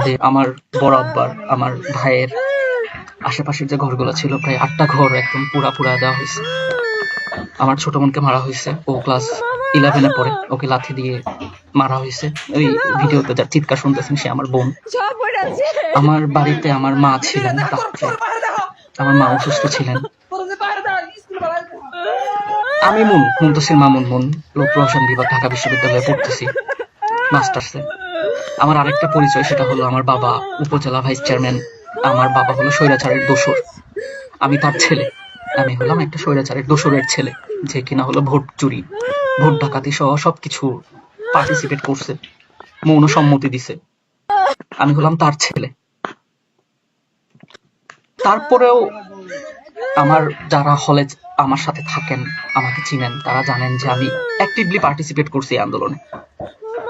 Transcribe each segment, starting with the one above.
যে আমার বড় আব্বার, আমার ভাইয়ের আশেপাশের যে ঘরগুলো ছিল প্রায় 8টা ঘর একদম পুরা দেওয়া হয়েছে। আমার ছোট বোনকে মারা হয়েছে, ও ক্লাস 11-এ পড়ে, ওকে লাথি দিয়ে মারা হয়েছে। ওই ভিডিওতে যার চিৎকার শুনতেছেন সে আমার বোন। আমার বাড়িতে আমার মা ছিলেন রাত্রে, আমার মা অসুস্থ ছিলেন। আমি মুনতাসির মামুন লোক প্রশাসন বিভাগ, ঢাকা বিশ্ববিদ্যালয়ে পড়তেছি মাস্টার্সে। আমার আরেকটা পরিচয়, সেটা হলো আমার বাবা উপজেলা ভাইস চেয়ারম্যান। আমার বাবা হলো স্বৈরাচারের দোসর, আমি তার ছেলে। আমি হলাম একটা স্বৈরাচারের দোসরের ছেলে, যে কিনা হলো ভোট চুরি, ভোট ডাকাতি সহ সবকিছু পার্টিসিপেট করছে, মৌন সম্মতি দিছে। আমি হলাম তার ছেলে। তারপরেও আমার যারা হলে আমার সাথে থাকেন, আমাকে চিনেন, তারা জানেন যে আমি অ্যাক্টিভলি পার্টিসিপেট করছি আন্দোলনে।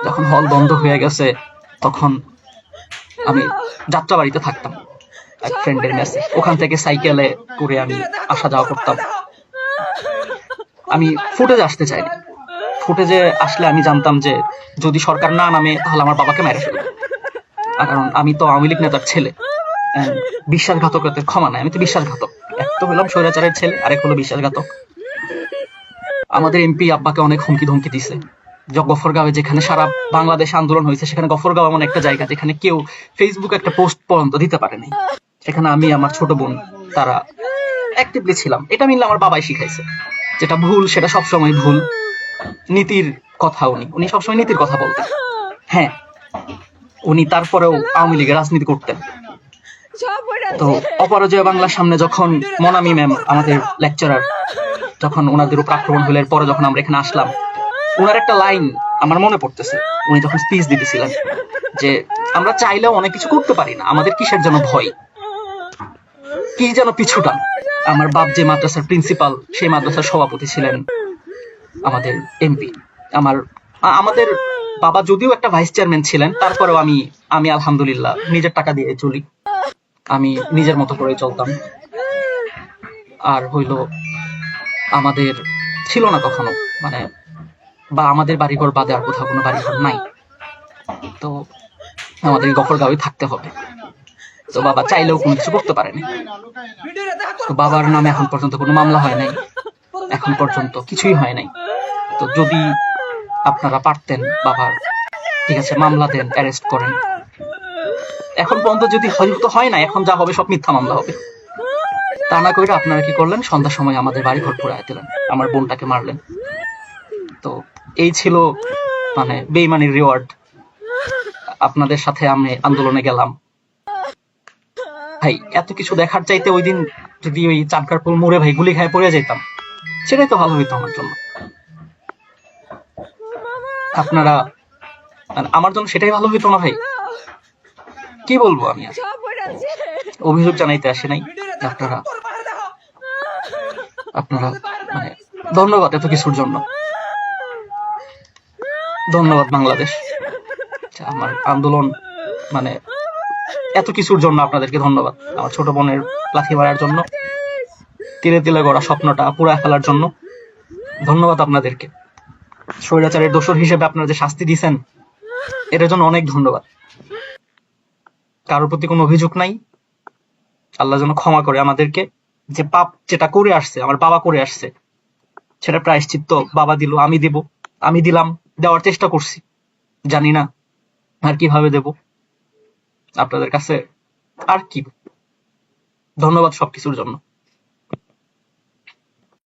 যখন হল বন্ধ হয়ে গেছে তখন আমি যাত্রাবাড়িতে থাকতাম এক ফ্রেন্ডের মেসে, ওখান থেকে সাইকেলে করে আমি আসা যাওয়া করতাম। আমি ফুটেজে আসতে চাইনি, ফুটেজে আসলে আমি জানতাম যে যদি সরকার না নামে তাহলে আমার বাবাকে মেরে ফেলবে। কারণ আমি তো আওয়ামী লীগ নেতার ছেলে, বিশ্বাসঘাতকতার ক্ষমা নাই, আমি তো বিশ্বাসঘাতক। এক তো হলাম স্বৈরাচারের ছেলে, আরেক হলো বিশ্বাসঘাতক। আমাদের এমপি আব্বাকে অনেক হুমকি ধমকি দিছে। গফরগাঁওয়ে যেখানে সারা বাংলাদেশে আন্দোলন হয়েছে, সেখানে গফরগাঁও এমন একটা জায়গা যেখানে কেউ ফেসবুকে একটা পোস্ট পর্যন্ত দিতে পারেনি। সেখানে আমি, আমার ছোট বোন, তারা অ্যাক্টিভলি ছিলাম। এটা মিললে আমার বাবাই শিখাইছে, যেটা ভুল সেটা সবসময় ভুল। নীতির কথা উনি সবসময় নীতির কথা বলতেন। হ্যাঁ, উনি তারপরেও আওয়ামী লীগের রাজনীতি করতেন। তো অপরাজয় বাংলার সামনে যখন মনামি ম্যাম আমাদের লেকচারার, যখন ওনাদের উপর আক্রমণ হলো, পরে যখন আমরা এখানে আসলাম, ওনার একটা লাইন আমার মনে পড়তেছে। উনি যখন স্পিচ দিতেছিলেন যে আমরা চাইলেও অনেক কিছু করতে পারি না, আমাদের কিসের যেন ভয়, কি যেন পিছুটা। আমার বাপ যে মাদ্রাসার প্রিন্সিপাল, সেই মাদ্রাসার সভাপতি ছিলেন আমাদের এমপি। আমাদের বাবা যদিও একটা ভাইস চেয়ারম্যান ছিলেন, তারপরেও আমি আলহামদুলিল্লাহ নিজের টাকা দিয়ে চলি, আমি নিজের মতো করে চলতাম। আর হইল আমাদের ছিল না কখনো মানে, বা আমাদের বাড়িঘর বাদে আর কোথাও কোনো বাড়িঘর নাই, তো আমাদের গফরগাঁওয়ে থাকতে হবে। তো বাবা চাইলেও কোনো কিছু করতে পারেনি। তো বাবার নামে এখন পর্যন্ত কোনো মামলা হয় নাই, এখন পর্যন্ত কিছুই হয় নাই। তো যদি আপনারা পারতেন বাবার, ঠিক আছে, মামলা দেন, অ্যারেস্ট করেন। এখন পর্যন্ত যদি হয়তো হয় না, এখন যা হবে সব মিথ্যা মামলা হবে। তা না করে আপনারা কি করলেন, সন্ধ্যার সময় আমাদের বাড়ি ঘর পুড়ায় দিলেন, আমার বোনটাকে মারলেন। তো এই ছিল মানে বেইমানির রিওয়ার্ড। আপনাদের সাথে আমি আন্দোলনে গেলাম। ভাই এত কিছু দেখার চাইতে ওই দিন যদি ওই চানকারপুল মোড়ে ভাই গুলি খায় পড়ে যেতাম, সেটাই তো ভালো হইতো আমার জন্য। আপনারা আমার জন্য সেটাই ভালো হইতো না ভাই? কি বলবো আমি, আর অভিযোগ জানাইতে আসে নাই। আপনারা মানে ধন্যবাদ এত কিছুর জন্য, ধন্যবাদ বাংলাদেশ। আমার আন্দোলন মানে এত কিছুর জন্য আপনাদেরকে ধন্যবাদ। আমার ছোট বোনের লাথি মারার জন্য, তিলে তিলে গড়া স্বপ্নটা পুরা ফেলার জন্য ধন্যবাদ আপনাদেরকে। স্বৈরাচারের দোষর হিসেবে আপনারা যে শাস্তি দিয়েছেন, এটার জন্য অনেক ধন্যবাদ। কারোর প্রতি কোনো অভিযোগ নাই, আল্লাহ যেন ক্ষমা করে আমাদেরকে। যে পাপ যেটা করে আসছে, আমার বাবা করে আসছে, সেটা প্রায়শ্চিত্ত বাবা দিল, আমি দিব, আমি দিলাম, দেওয়ার চেষ্টা করছি, জানি না আর কিভাবে দেব আপনাদের কাছে। আর কি, ধন্যবাদ সবকিছুর জন্য।